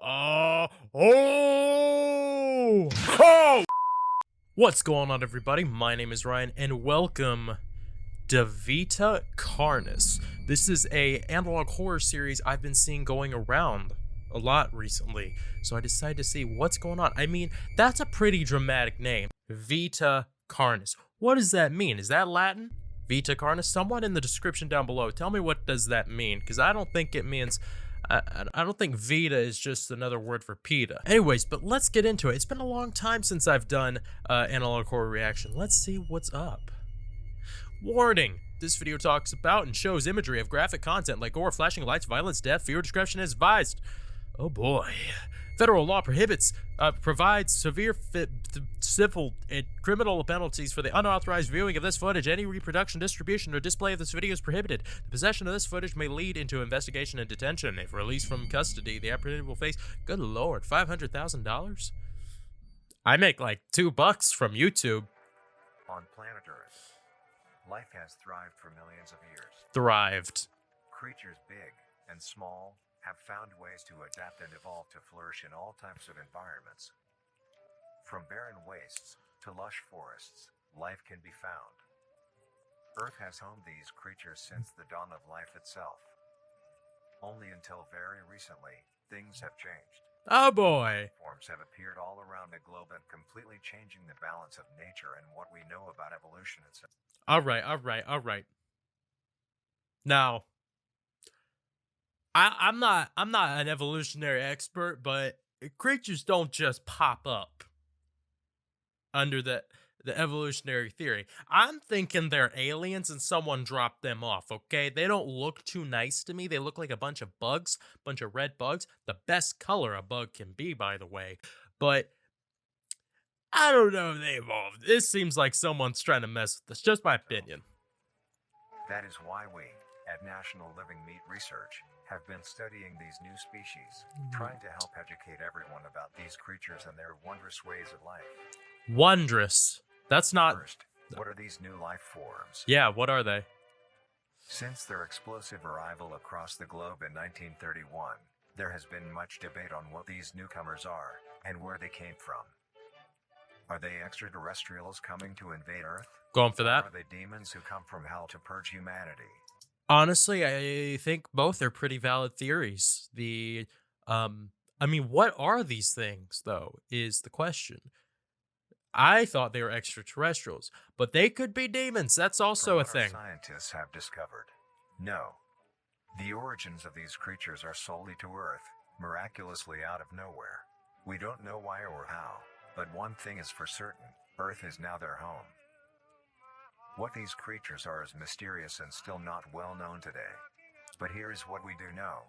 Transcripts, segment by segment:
Oh! Oh! What's going on, everybody? My name is Ryan, and welcome to Vita Carnis. This is a analog horror series I've been seeing going around a lot recently, so I decided to see what's going on. I mean, that's a pretty dramatic name. Vita Carnis. What does that mean? Is that Latin? Vita Carnis? Someone in the description down below, tell me what does that mean, because I don't think it means... I don't think Vita is just another word for pita. Anyways, but let's get into it. It's been a long time since I've done analog horror reaction. Let's see what's up. Warning! This video talks about and shows imagery of graphic content like gore, flashing lights, violence, death. Viewer discretion is advised. Oh boy. Federal law provides severe civil and criminal penalties for the unauthorized viewing of this footage. Any reproduction, distribution, or display of this video is prohibited. The possession of this footage may lead into investigation and detention. If released from custody, the apprehended will face, good lord, $500,000? I make like $2 from YouTube. On planet Earth, life has thrived for millions of years. Thrived. Creatures big and small have found ways to adapt and evolve to flourish in all types of environments. From barren wastes to lush forests, life can be found. Earth has homed these creatures since the dawn of life itself. Only until very recently, things have changed. Oh boy. Forms have appeared all around the globe and completely changing the balance of nature and what we know about evolution itself. Alright. Now, I'm not an evolutionary expert, but creatures don't just pop up under the evolutionary theory. I'm thinking they're aliens and someone dropped them off, okay? They don't look too nice to me. They look like a bunch of bugs, bunch of red bugs. The best color a bug can be, by the way. But I don't know if they evolved. This seems like someone's trying to mess with us. Just my opinion. That is why we, at National Living Meat Research, have been studying these new species, trying to help educate everyone about these creatures and their wondrous ways of life. Wondrous. That's not... First, what are these new life forms? Yeah, what are they? Since their explosive arrival across the globe in 1931, there has been much debate on what these newcomers are and where they came from. Are they extraterrestrials coming to invade Earth? Going for that? Or are they demons who come from hell to purge humanity? Honestly, I think both are pretty valid theories. I mean, what are these things, though, is the question. I thought they were extraterrestrials, but they could be demons. That's also a thing. Scientists have discovered. No. The origins of these creatures are solely to Earth, miraculously out of nowhere. We don't know why or how, but one thing is for certain, Earth is now their home. What these creatures are is mysterious and still not well known today. But here is what we do know.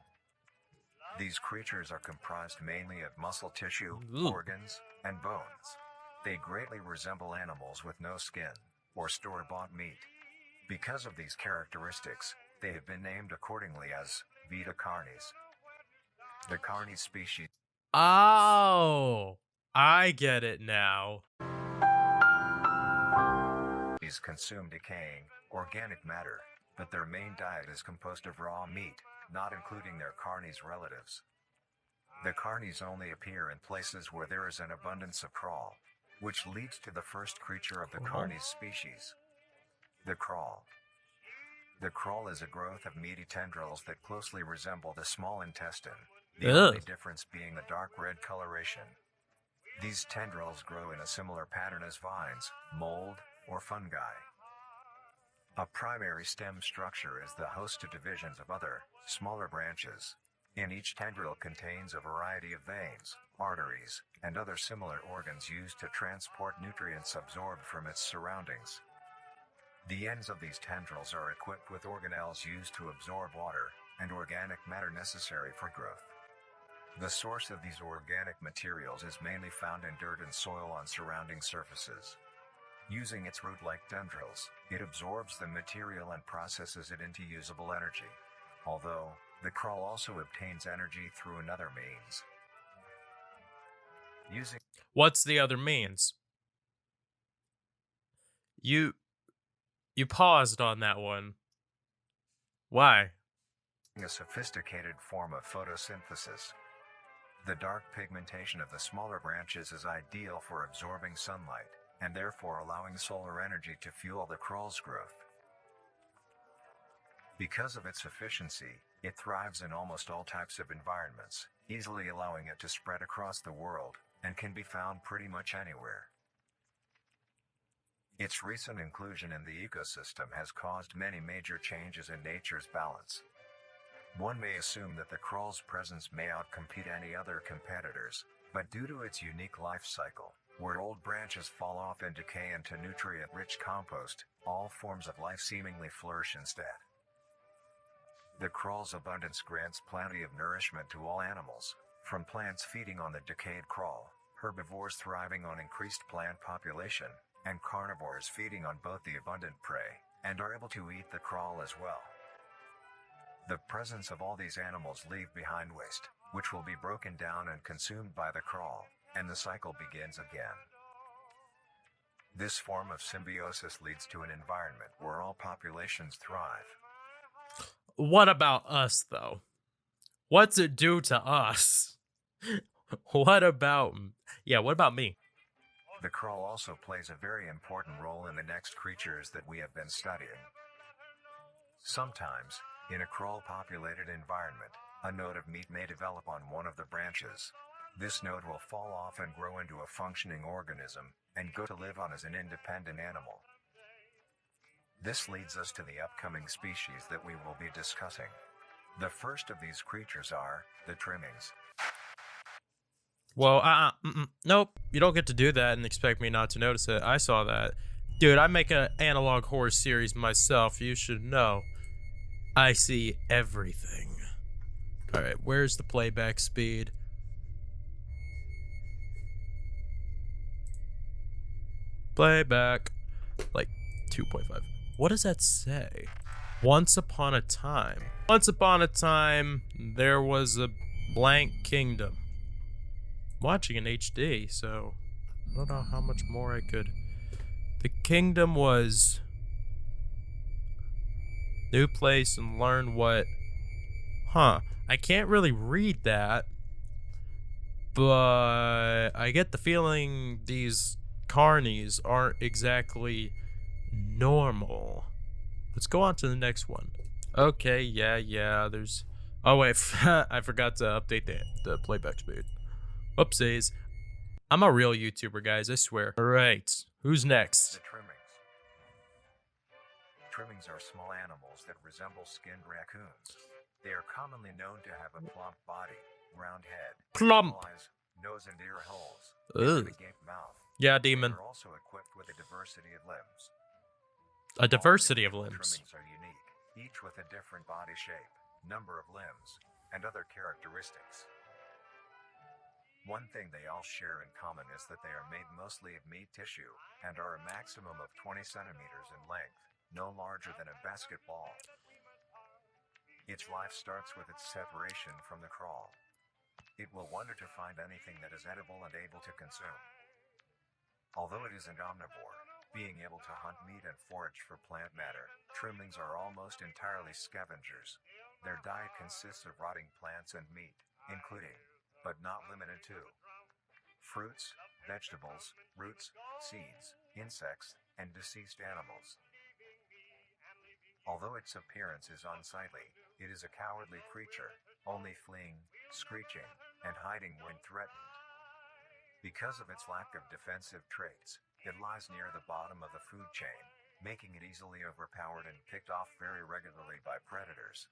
These creatures are comprised mainly of muscle tissue, organs, and bones. They greatly resemble animals with no skin, or store-bought meat. Because of these characteristics, they have been named accordingly as Vita Carnis. The Carnis species. Oh, I get it now. These consume decaying, organic matter, but their main diet is composed of raw meat, not including their Carnis relatives. The Carnis only appear in places where there is an abundance of crawl, which leads to the first creature of the Carnis species, the crawl. The crawl is a growth of meaty tendrils that closely resemble the small intestine, the only difference being the dark red coloration. These tendrils grow in a similar pattern as vines, mold, or fungi. A primary stem structure is the host to divisions of other, smaller branches. In each tendril contains a variety of veins, arteries, and other similar organs used to transport nutrients absorbed from its surroundings. The ends of these tendrils are equipped with organelles used to absorb water and organic matter necessary for growth. The source of these organic materials is mainly found in dirt and soil on surrounding surfaces. Using its root-like tendrils, it absorbs the material and processes it into usable energy. Although, the crawl also obtains energy through another means. What's the other means? You paused on that one. Why? A sophisticated form of photosynthesis. The dark pigmentation of the smaller branches is ideal for absorbing sunlight, and therefore allowing solar energy to fuel the crawl's growth. Because of its efficiency, it thrives in almost all types of environments, easily allowing it to spread across the world, and can be found pretty much anywhere. Its recent inclusion in the ecosystem has caused many major changes in nature's balance. One may assume that the crawl's presence may outcompete any other competitors, but due to its unique life cycle, where old branches fall off and decay into nutrient-rich compost, all forms of life seemingly flourish instead. The crawl's abundance grants plenty of nourishment to all animals, from plants feeding on the decayed crawl, herbivores thriving on increased plant population, and carnivores feeding on both the abundant prey, and are able to eat the crawl as well. The presence of all these animals leave behind waste, which will be broken down and consumed by the crawl, and the cycle begins again. This form of symbiosis leads to an environment where all populations thrive. What about us, though? What's it do to us? What about me? The crawl also plays a very important role in the next creatures that we have been studying. Sometimes, in a crawl-populated environment, a node of meat may develop on one of the branches. This node will fall off and grow into a functioning organism, and go to live on as an independent animal. This leads us to the upcoming species that we will be discussing. The first of these creatures are the trimmings. Well, nope. You don't get to do that and expect me not to notice it. I saw that. Dude, I make an analog horror series myself. You should know. I see everything. Alright, where's the playback speed? Playback. Like 2.5. What does that say? Once upon a time. Once upon a time, there was a blank kingdom. I'm watching in HD, so I don't know how much more I could. The kingdom was new place and learn what. I can't really read that, but I get the feeling these carnies aren't exactly normal. Let's go on to the next one. Okay, yeah, there's... Oh, wait, I forgot to update the playback speed. Whoopsies. I'm a real YouTuber, guys, I swear. Alright, who's next? The trimmings. Trimmings are small animals that resemble skinned raccoons. They are commonly known to have a plump body, round head, Plump. eyes, nose and ear holes, Ugh. and a gaped mouth. Yeah, They demon. are also equipped with a diversity of limbs. A diversity of All limbs. trimmings are unique, each with a different body shape, number of limbs, and other characteristics. One thing they all share in common is that they are made mostly of meat tissue, and are a maximum of 20 centimeters in length, no larger than a basketball. Its life starts with its separation from the crawl. It will wonder to find anything that is edible and able to consume. Although it is an omnivore, being able to hunt meat and forage for plant matter, trimmings are almost entirely scavengers. Their diet consists of rotting plants and meat, including, but not limited to, fruits, vegetables, roots, seeds, insects, and deceased animals. Although its appearance is unsightly, it is a cowardly creature, only fleeing, screeching, and hiding when threatened. Because of its lack of defensive traits, it lies near the bottom of the food chain, making it easily overpowered and picked off very regularly by predators.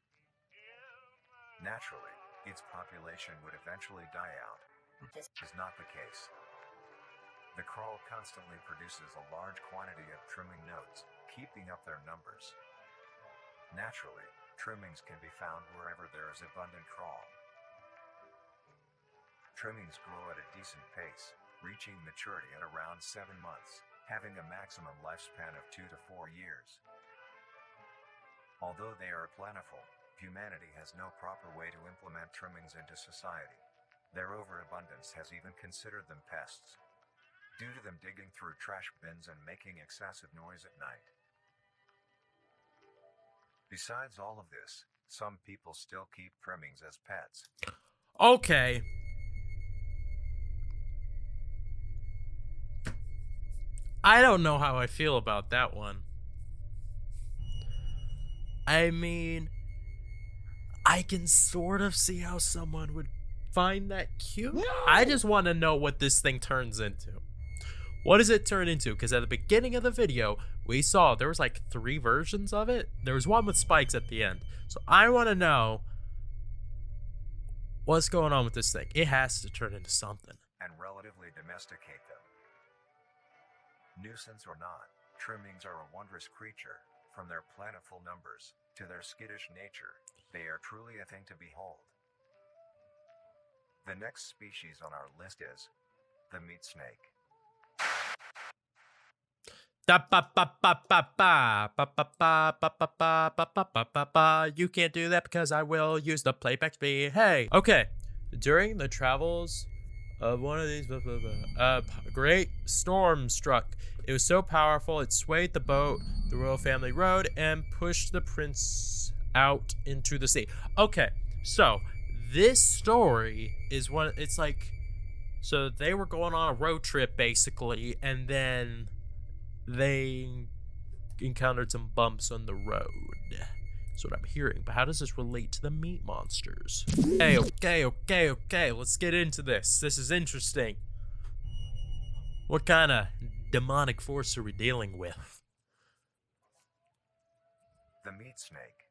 Naturally, its population would eventually die out. This is not the case. The crawl constantly produces a large quantity of trimming nodes, keeping up their numbers. Naturally, trimmings can be found wherever there is abundant crawl. Trimmings grow at a decent pace, reaching maturity at around 7 months, having a maximum lifespan of 2 to 4 years. Although they are plentiful, humanity has no proper way to implement trimmings into society. Their overabundance has even considered them pests, due to them digging through trash bins and making excessive noise at night. Besides all of this, some people still keep trimmings as pets. Okay. I don't know how I feel about that one. I mean, I can sort of see how someone would find that cute. No! I just want to know what this thing turns into. What does it turn into? Because at the beginning of the video, we saw there was like 3 versions of it. There was one with spikes at the end. So I want to know what's going on with this thing. It has to turn into something. And relatively domesticate them. Nuisance or not, trimmings are a wondrous creature. From their plentiful numbers to their skittish nature, they are truly a thing to behold. The next species on our list is the meat snake. You can't do that because I will use the playback speed. Hey, okay. During the travels of one of these, a great storm struck. It was so powerful it swayed the boat the royal family rode and pushed the prince out into the sea. Okay, so this story is one. It's like, so they were going on a road trip basically, and then they encountered some bumps on the road. That's what I'm hearing. But how does this relate to the meat monsters? Okay. Let's get into this. This is interesting. What kind of demonic force are we dealing with? The meat snake.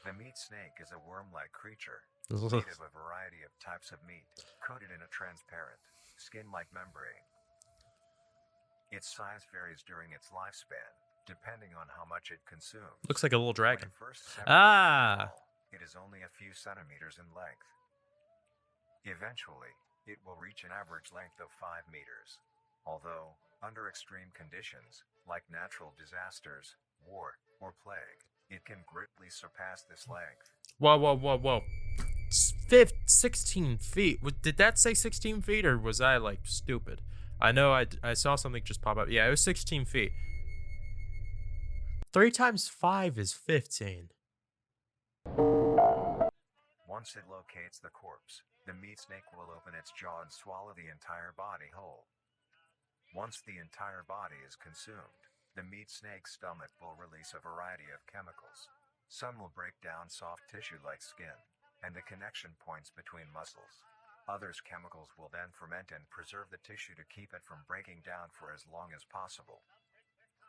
The meat snake is a worm-like creature, made of a variety of types of meat, coated in a transparent, skin-like membrane. Its size varies during its lifespan, depending on how much it consumes. Looks like a little dragon. Small, it is only a few centimeters in length. Eventually, it will reach an average length of 5 meters. Although, under extreme conditions, like natural disasters, war, or plague, it can greatly surpass this length. Whoa. 16 feet. Did that say 16 feet, or was I, like, stupid? I know I saw something just pop up. Yeah, it was 16 feet. 3 times 5 is 15. Once it locates the corpse, the meat snake will open its jaw and swallow the entire body whole. Once the entire body is consumed, the meat snake's stomach will release a variety of chemicals. Some will break down soft tissue like skin and the connection points between muscles. Others chemicals will then ferment and preserve the tissue to keep it from breaking down for as long as possible.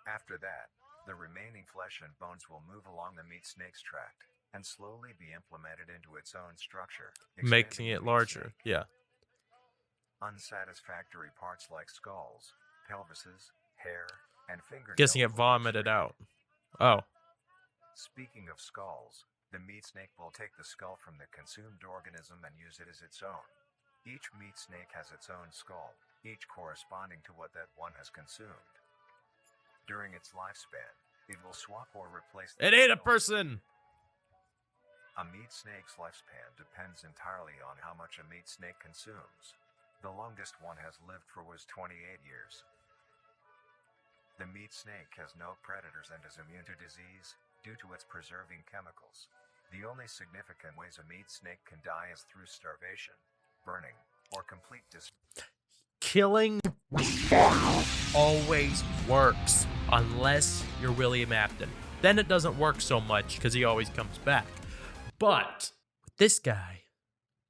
After that, the remaining flesh and bones will move along the meat snake's tract and slowly be implemented into its own structure, making it larger. Snake. Yeah. Unsatisfactory parts like skulls, pelvises, hair, and fingernails. Guessing it vomited out. Oh. Speaking of skulls, the meat snake will take the skull from the consumed organism and use it as its own. Each meat snake has its own skull, each corresponding to what that one has consumed. During its lifespan, it will swap or replace the It ate a person! A meat snake's lifespan depends entirely on how much a meat snake consumes. The longest one has lived for was 28 years. The meat snake has no predators and is immune to disease due to its preserving chemicals. The only significant ways a meat snake can die is through starvation, burning, or complete Killing always works, unless you're William Afton. Then it doesn't work so much because he always comes back. But with this guy,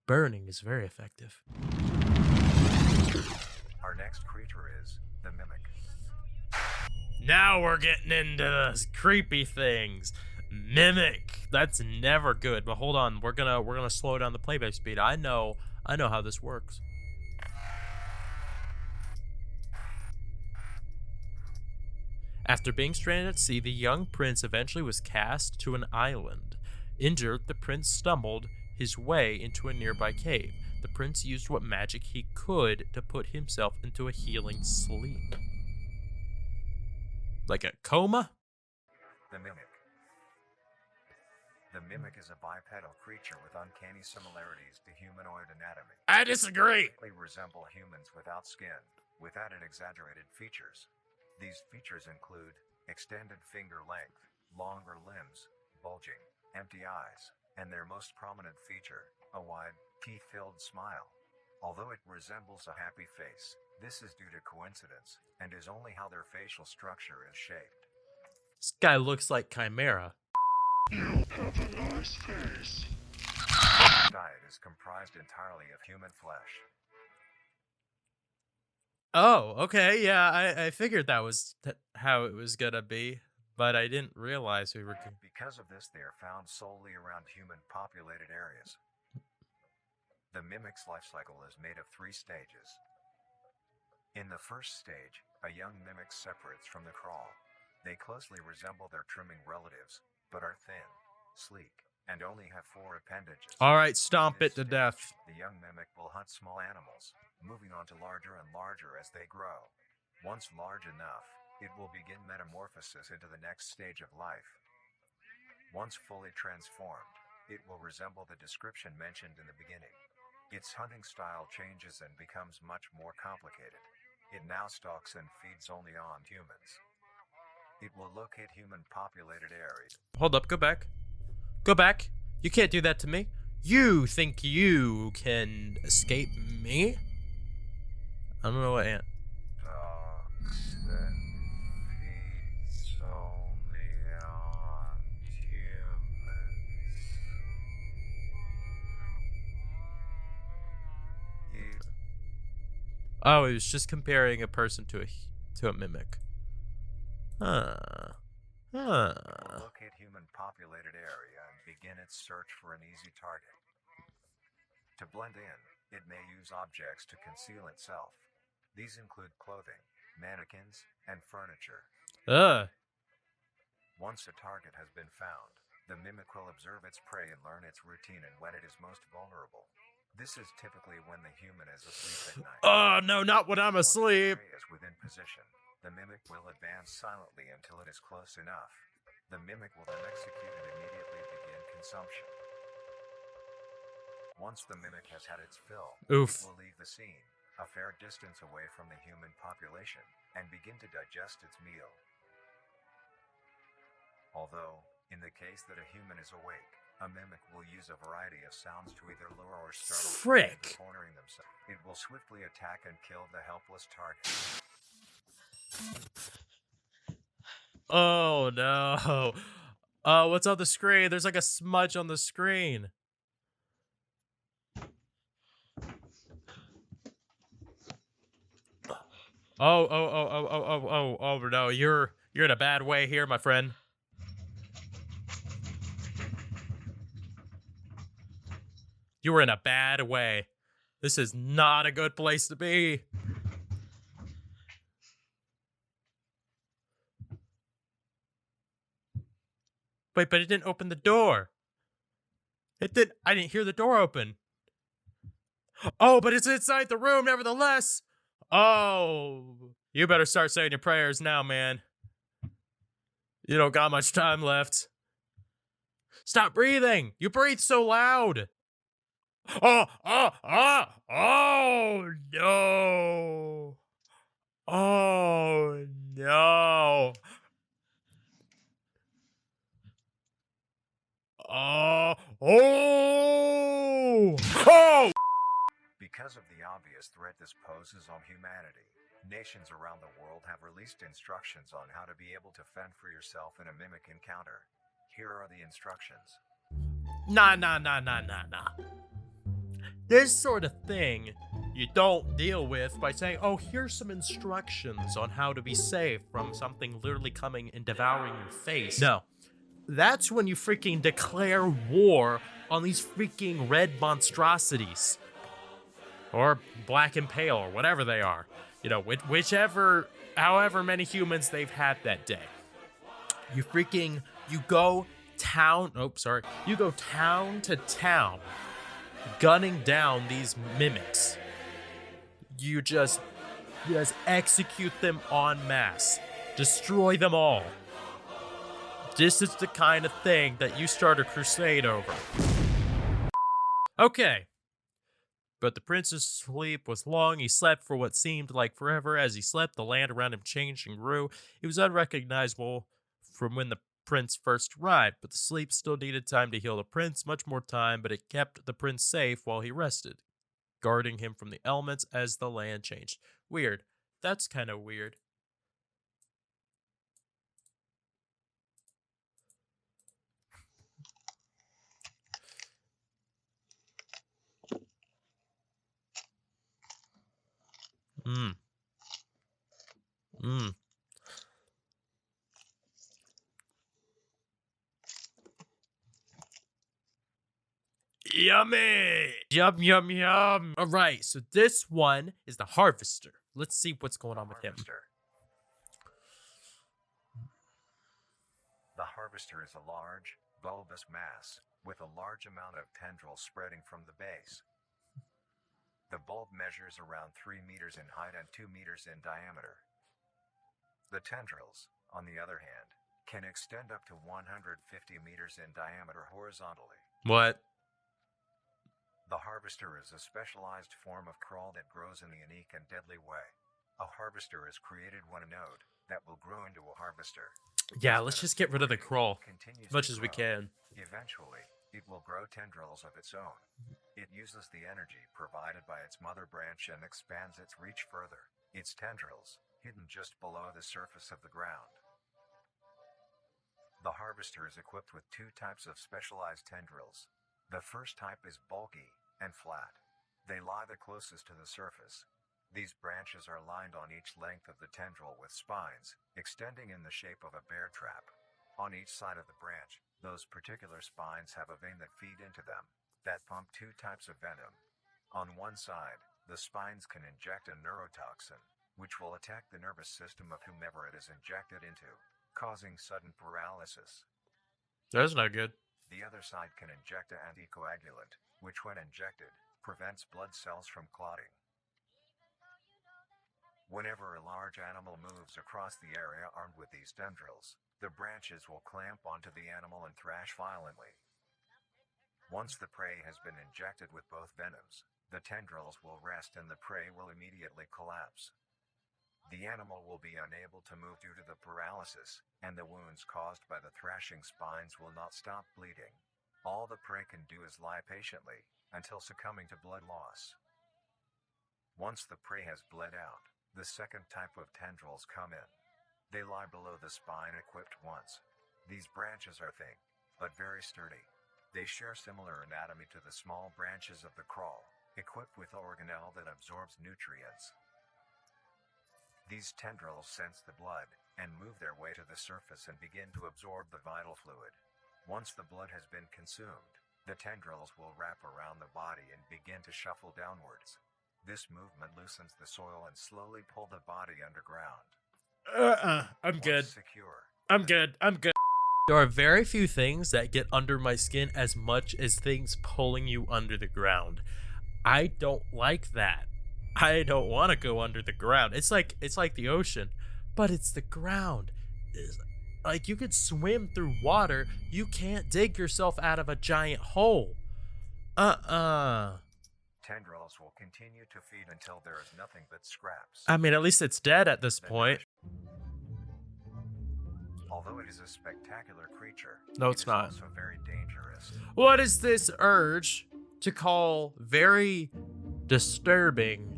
burning is very effective. Our next creature is the mimic. Now we're getting into the creepy things. Mimic. That's never good. But hold on, we're gonna slow down the playback speed. I know how this works. After being stranded at sea, the young prince eventually was cast to an island. Injured, the prince stumbled his way into a nearby cave. The prince used what magic he could to put himself into a healing sleep. Like a coma? The mimic. The mimic is a bipedal creature with uncanny similarities to humanoid anatomy. I disagree! They resemble humans without skin, with added exaggerated features. These features include extended finger length, longer limbs, bulging, empty eyes, and their most prominent feature, a wide, teeth-filled smile. Although it resembles a happy face, this is due to coincidence, and is only how their facial structure is shaped. This guy looks like Chimera. You have a nice face. Diet is comprised entirely of human flesh. Oh, okay, yeah, I figured that was how it was gonna be, but I didn't realize we were. Because of this, they are found solely around human-populated areas. The mimic's life cycle is made of 3 stages. In the first stage, a young mimic separates from the crawl. They closely resemble their trimming relatives, but are thin, sleek, and only have 4 appendages. Alright, stomp In it to this death. stage, the young mimic will hunt small animals, moving on to larger and larger as they grow. Once large enough, it will begin metamorphosis into the next stage of life. Once fully transformed, it will resemble the description mentioned in the beginning. Its hunting style changes and becomes much more complicated. It now stalks and feeds only on humans. It will locate human-populated areas. Hold up, go back. Go back. You can't do that to me. You think you can escape me? I don't know what ant. Stalks and feeds only on humans. Oh, he was just comparing a person to a mimic. Huh. It will locate human-populated area and begin its search for an easy target. To blend in, it may use objects to conceal itself. These include clothing, mannequins, and furniture. Once a target has been found, the mimic will observe its prey and learn its routine and when it is most vulnerable. This is typically when the human is asleep at night. Oh, no, not when I'm Once the asleep. prey is within position, the mimic will advance silently until it is close enough. The mimic will then execute and immediately begin consumption. Once the mimic has had its fill, Oof. it will leave the scene, a fair distance away from the human population, and begin to digest its meal. Although, in the case that a human is awake, a mimic will use a variety of sounds to either lure or startle the prey into Frick. cornering themselves. It will swiftly attack and kill the helpless target. Oh, no. What's on the screen? There's like a smudge on the screen. Oh, no, you're in a bad way here, my friend. You were in a bad way. This is not a good place to be. Wait, but it didn't open the door. I didn't hear the door open. Oh, but it's inside the room nevertheless. Oh, you better start saying your prayers now, man. You don't got much time left. Stop breathing. You breathe so loud. Oh no. Oh no. Oh! Because of the obvious threat this poses on humanity, nations around the world have released instructions on how to be able to fend for yourself in a mimic encounter. Here are the instructions. Nah. This sort of thing you don't deal with by saying, oh, here's some instructions on how to be safe from something literally coming and devouring your face. No. That's when you freaking declare war on these freaking red monstrosities. Or black and pale, or whatever they are. You know, however many humans they've had that day. You go town to town, gunning down these mimics. You just execute them en masse. Destroy them all. This is the kind of thing that you start a crusade over. Okay. But the prince's sleep was long. He slept for what seemed like forever. As he slept, the land around him changed and grew. He was unrecognizable from when the prince first arrived, but the sleep still needed time to heal the prince, much more time, but it kept the prince safe while he rested. guarding him from the elements as the land changed. Weird. That's kind of weird. Mmm. Mmm. Yummy! Yum, yum, yum. All right, so this one is the harvester. Let's see what's going on with him. The harvester is a large, bulbous mass, with a large amount of tendrils spreading from the base. The bulb measures around 3 meters in height and 2 meters in diameter. The tendrils, on the other hand, can extend up to 150 meters in diameter horizontally. What? The harvester is a specialized form of crawl that grows in a unique and deadly way. A harvester is created when a node that will grow into a harvester. Yeah, let's just get rid of the crawl as much as we can. Eventually, it will grow tendrils of its own. It uses the energy provided by its mother branch and expands its reach further. Its tendrils, hidden just below the surface of the ground. The harvester is equipped with 2 types of specialized tendrils. The first type is bulky and flat. They lie the closest to the surface. These branches are lined on each length of the tendril with spines, extending in the shape of a bear trap. On each side of the branch, those particular spines have a vein that feed into them, that pump 2 types of venom. On one side, the spines can inject a neurotoxin, which will attack the nervous system of whomever it is injected into, causing sudden paralysis. That's not good. The other side can inject an anticoagulant, which when injected, prevents blood cells from clotting. Whenever a large animal moves across the area armed with these tendrils, the branches will clamp onto the animal and thrash violently. Once the prey has been injected with both venoms, the tendrils will rest and the prey will immediately collapse. The animal will be unable to move due to the paralysis, and the wounds caused by the thrashing spines will not stop bleeding. All the prey can do is lie patiently, until succumbing to blood loss. Once the prey has bled out, the second type of tendrils come in. They lie below the spine equipped once. These branches are thin, but very sturdy. They share similar anatomy to the small branches of the crawl, equipped with organelle that absorbs nutrients. These tendrils sense the blood, and move their way to the surface and begin to absorb the vital fluid. Once the blood has been consumed, the tendrils will wrap around the body and begin to shuffle downwards. This movement loosens the soil and slowly pull the body underground. I'm good. Secure. I'm good. I'm good. There are very few things that get under my skin as much as things pulling you under the ground. I don't like that. I don't want to go under the ground. It's like the ocean, but it's the ground. Like you could swim through water, you can't dig yourself out of a giant hole. Tendrils will continue to feed until there is nothing but scraps. I mean, at least it's dead at this point. Although it is a spectacular creature, No, it's it is not. also very dangerous. What is this urge to call very disturbing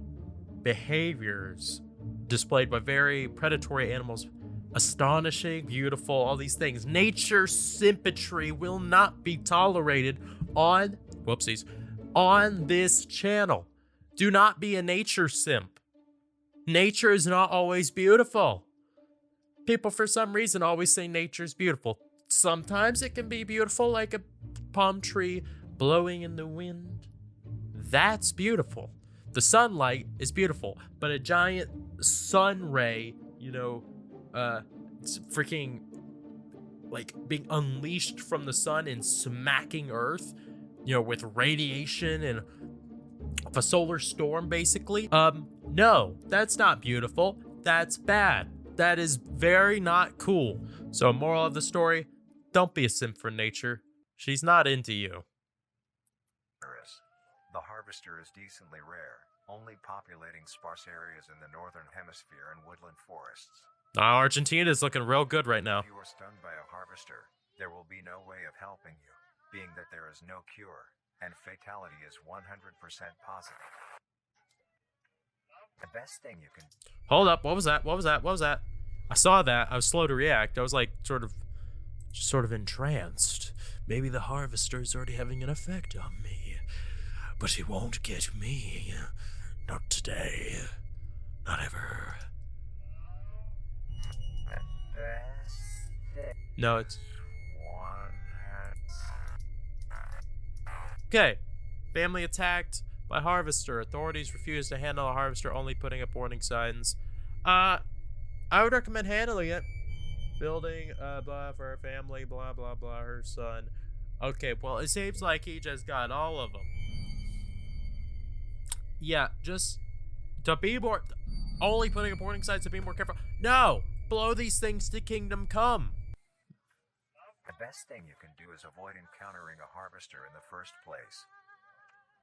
behaviors displayed by very predatory animals astonishing, beautiful, all these things? Nature symmetry will not be tolerated on this channel. Do not be a nature simp. Nature is not always beautiful. People, for some reason, always say nature's beautiful. Sometimes it can be beautiful, like a palm tree blowing in the wind. That's beautiful. The sunlight is beautiful, but a giant sun ray, freaking like being unleashed from the sun and smacking Earth, with radiation and a solar storm, basically. No, that's not beautiful. That's bad. That is very not cool. So, moral of the story, don't be a simp for nature. She's not into you. The harvester is decently rare, only populating sparse areas in the northern hemisphere and woodland forests. Argentina is looking real good right now. If you are stung by a harvester, there will be no way of helping you, being that there is no cure, and fatality is 100% positive. The best thing you can Hold up. What was that? What was that? What was that? I saw that. I was slow to react. I was like sort of entranced. Maybe the harvester is already having an effect on me. But he won't get me. Not today. Not ever. No, it's... one Okay. Family attacked by harvester. Authorities refuse to handle a harvester, only putting up warning signs. I would recommend handling it. Building, blah, for her family, blah, blah, blah, her son. Okay, well, it seems like he just got all of them. Yeah, just to be more... Only putting up warning signs to be more careful. No! Blow these things to Kingdom Come. The best thing you can do is avoid encountering a harvester in the first place.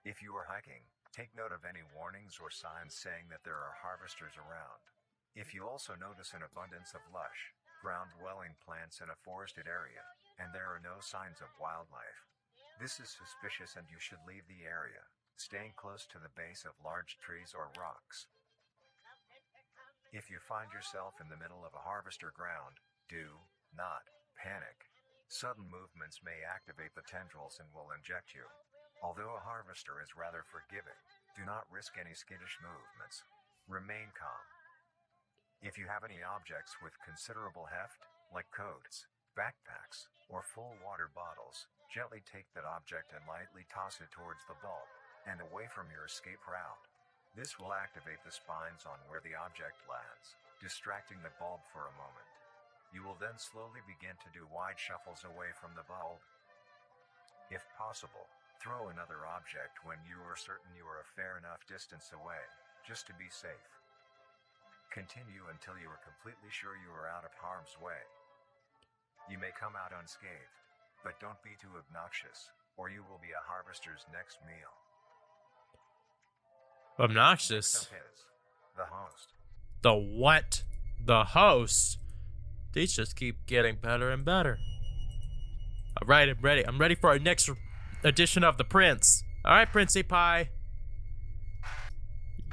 If you are hiking, take note of any warnings or signs saying that there are harvesters around. If you also notice an abundance of lush, ground-dwelling plants in a forested area, and there are no signs of wildlife, this is suspicious and you should leave the area, staying close to the base of large trees or rocks. If you find yourself in the middle of a harvester ground, do not panic. Sudden movements may activate the tendrils and will inject you. Although a harvester is rather forgiving, do not risk any skittish movements. Remain calm. If you have any objects with considerable heft, like coats, backpacks, or full water bottles, gently take that object and lightly toss it towards the bulb and away from your escape route. This will activate the spines on where the object lands, distracting the bulb for a moment. You will then slowly begin to do wide shuffles away from the bulb. If possible, throw another object when you are certain you are a fair enough distance away, just to be safe. Continue until you are completely sure you are out of harm's way. You may come out unscathed, but don't be too obnoxious, or you will be a harvester's next meal. Obnoxious? Next up is the host. The what? The host? These just keep getting better and better. Alright, I'm ready. I'm ready for our next edition of The Prince. Alright, Princey Pie.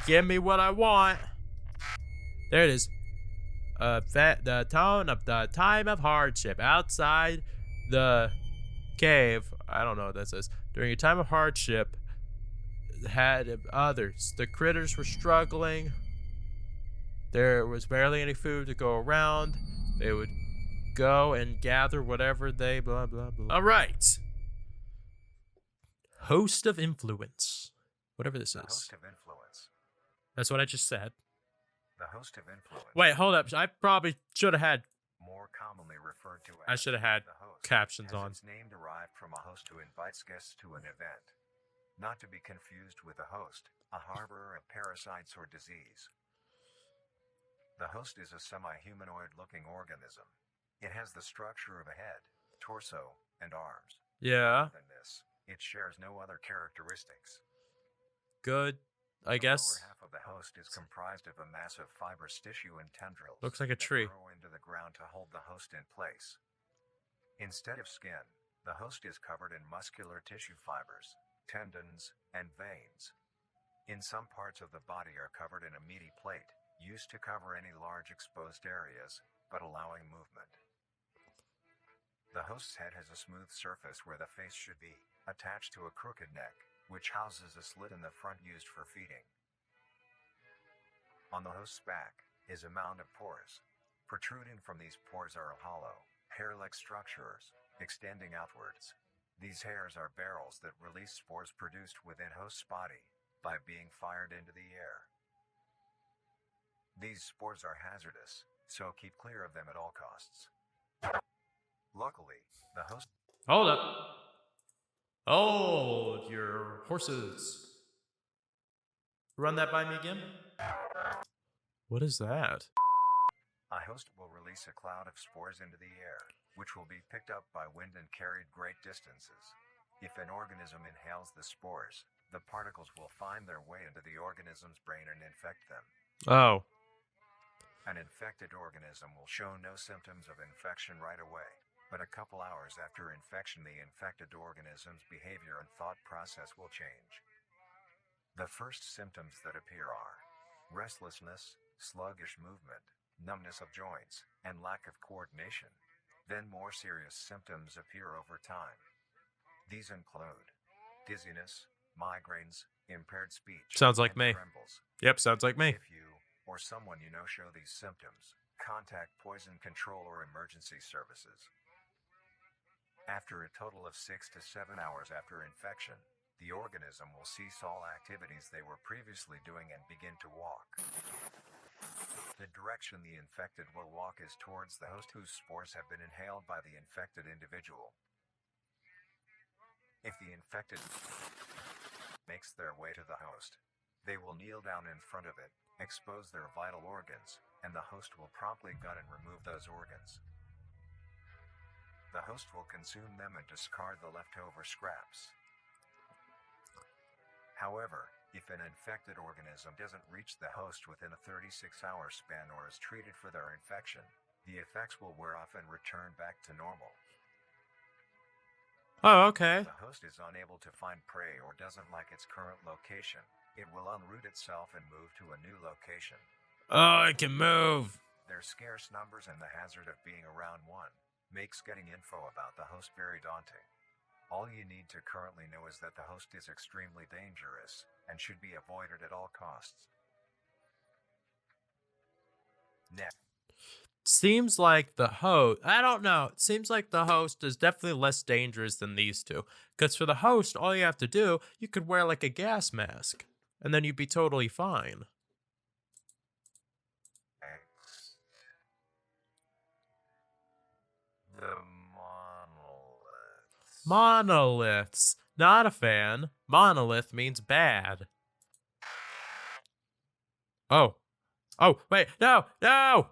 Give me what I want. There it is. The tone of the time of hardship outside the cave. I don't know what that says. During a time of hardship, had others. The critters were struggling. There was barely any food to go around. They would go and gather whatever they blah blah blah. All right. Host of influence. Whatever this The is. host of influence. That's what I just said. The host of influence. Wait, hold up. I probably should have had. More commonly referred to as I should have had the host, captions has on. its name derived from a host who invites guests to an event. Not to be confused with a host, a harborer of parasites or disease. The host is a semi-humanoid looking organism. It has the structure of a head, torso, and arms. Yeah. Other than this, it shares no other characteristics. Good. I guess. The lower half of the host is comprised of a mass of fibrous tissue and tendrils. Looks like a that tree. burrow into the ground to hold the host in place. Instead of skin, the host is covered in muscular tissue fibers, tendons, and veins. In some parts of the body are covered in a meaty plate, used to cover any large exposed areas, but allowing movement. The host's head has a smooth surface where the face should be, attached to a crooked neck, which houses a slit in the front used for feeding. On the host's back is a mound of pores. Protruding from these pores are hollow, hair-like structures, extending outwards. These hairs are barrels that release spores produced within host's body by being fired into the air. These spores are hazardous, so keep clear of them at all costs. Luckily, the host... Hold up. Hold your horses. Run that by me again. What is that? A host will release a cloud of spores into the air, which will be picked up by wind and carried great distances. If an organism inhales the spores, the particles will find their way into the organism's brain and infect them. Oh. An infected organism will show no symptoms of infection right away, but a couple hours after infection the infected organism's behavior and thought process will change. The first symptoms that appear are restlessness, sluggish movement, numbness of joints, and lack of coordination. Then more serious symptoms appear over time. These include dizziness, migraines, impaired speech, Sounds like and me. trembles. Yep, sounds like me. If you or someone you know show these symptoms, contact poison control or emergency services. After a total of 6 to 7 hours after infection, the organism will cease all activities they were previously doing and begin to walk. The direction the infected will walk is towards the host whose spores have been inhaled by the infected individual. If the infected makes their way to the host, they will kneel down in front of it, expose their vital organs, and the host will promptly gut and remove those organs. The host will consume them and discard the leftover scraps. However, if an infected organism doesn't reach the host within a 36-hour span or is treated for their infection, the effects will wear off and return back to normal. Oh, okay. If the host is unable to find prey or doesn't like its current location, it will unroot itself and move to a new location. Oh, it can move. Their scarce numbers and the hazard of being around one makes getting info about the host very daunting. All you need to currently know is that the host is extremely dangerous and should be avoided at all costs. Next. Seems like the host, I don't know. It seems like the host is definitely less dangerous than these two. Because for the host, all you have to do, you could wear like a gas mask. And then you'd be totally fine. The monoliths. Monoliths. Not a fan. Monolith means bad. Oh. Oh, wait. No! No!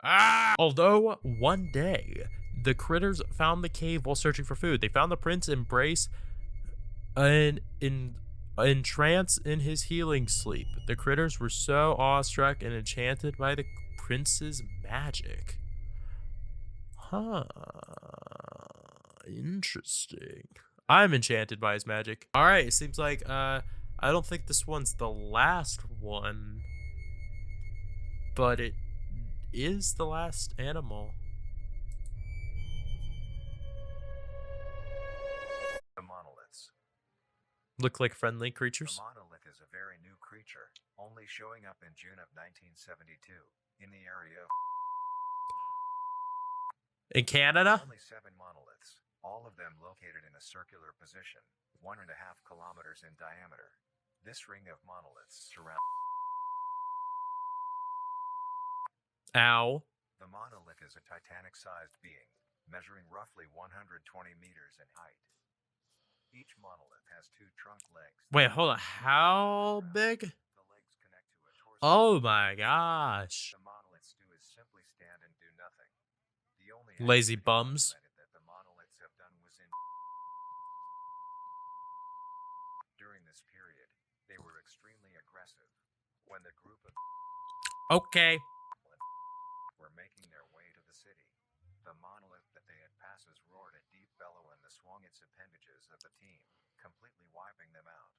Ah! Although, one day, the critters found the cave while searching for food. They found the prince's embrace and in trance in his healing sleep. The critters were so awestruck and enchanted by the prince's magic. Huh. Interesting. I'm enchanted by his magic. Alright, it seems like, I don't think this one's the last one. But it is the last animal. The monoliths. Look like friendly The creatures. monolith is a very new creature, only showing up in June of 1972, in the area of In Canada? only 7 monoliths, all of them located in a circular position, 1.5 kilometers in diameter. This ring of monoliths surrounds. Ow. The monolith is a Titanic-sized being, measuring roughly 120 meters in height. Each monolith has 2 trunk legs. Wait, hold on. How big? The legs connect to a torso. Oh my gosh. The monoliths do is simply stand and do nothing. The only Lazy activity bums. documented that the monoliths have done was in. During this period, they were extremely aggressive. When the group of Okay. were making their way to the city, the monolith that they had passes roared a deep bellow and swung its appendages at the team, completely wiping them out.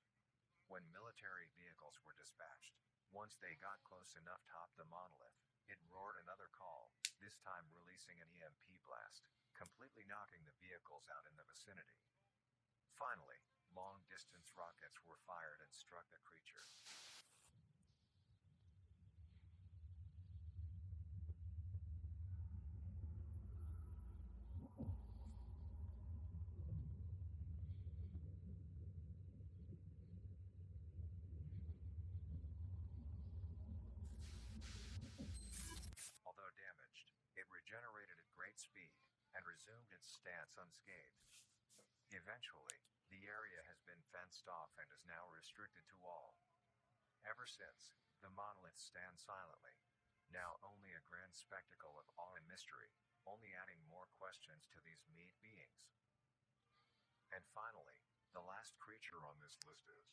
When military vehicles were dispatched, once they got close enough top the monolith, it roared another call, this time releasing an EMP blast, completely knocking the vehicles out in the vicinity. Finally, long-distance rockets were fired and struck the creature. Although damaged, it regenerated at great speed and resumed its stance unscathed. Eventually, the area has been fenced off and is now restricted to all. Ever since, the monoliths stand silently, now only a grand spectacle of awe and mystery, only adding more questions to these meat beings. And finally, the last creature on this list is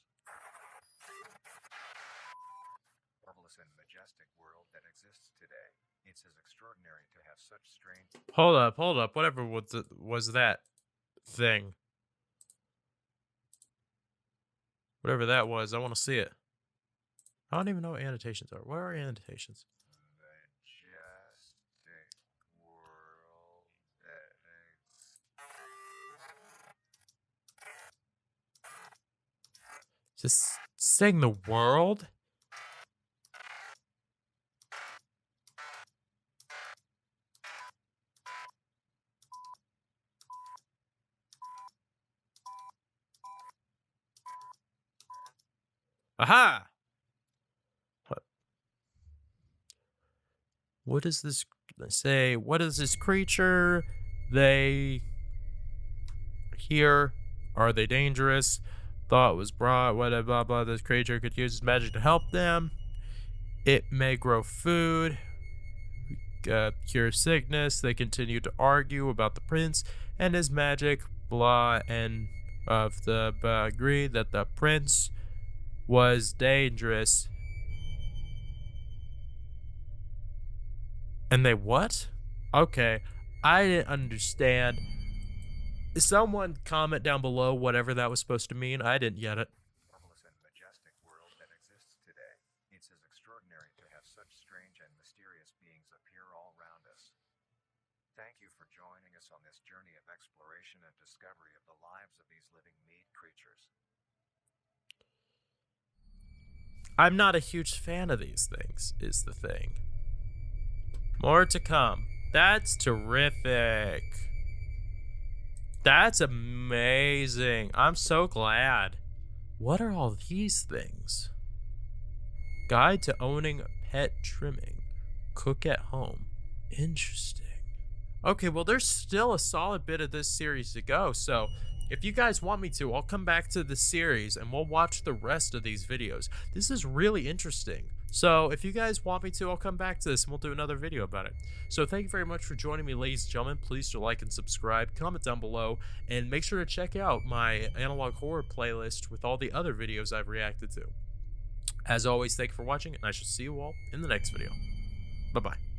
marvelous and majestic world that exists today. It's as extraordinary to have such strange. Hold up. Whatever was that thing? Whatever that was, I want to see it. I don't even know what annotations are. Where are annotations? Just saying the world? Aha! What does this say? What is this creature? They here? Are they dangerous? Thought was brought, whatever, blah, blah. This creature could use its magic to help them. It may grow food, cure sickness. They continue to argue about the prince and his magic, blah, and of the agree that the prince was dangerous. And they what? Okay, I didn't understand. Someone comment down below whatever that was supposed to mean. I didn't get it. Marvelous and majestic world that exists today. It's as extraordinary to have such strange and mysterious beings appear all around us. Thank you for joining us on this journey of exploration and discovery of the lives of these living meat creatures. I'm not a huge fan of these things, is the thing. More to come. That's terrific. That's amazing. I'm so glad. What are all these things? Guide to owning pet trimming. Cook at home. Interesting. Okay, well, there's still a solid bit of this series to go, so if you guys want me to, I'll come back to the series and we'll watch the rest of these videos. This is really interesting. So if you guys want me to, I'll come back to this and we'll do another video about it. So thank you very much for joining me, ladies and gentlemen. Please do like and subscribe, comment down below, and make sure to check out my analog horror playlist with all the other videos I've reacted to. As always, thank you for watching, and I shall see you all in the next video. Bye-bye.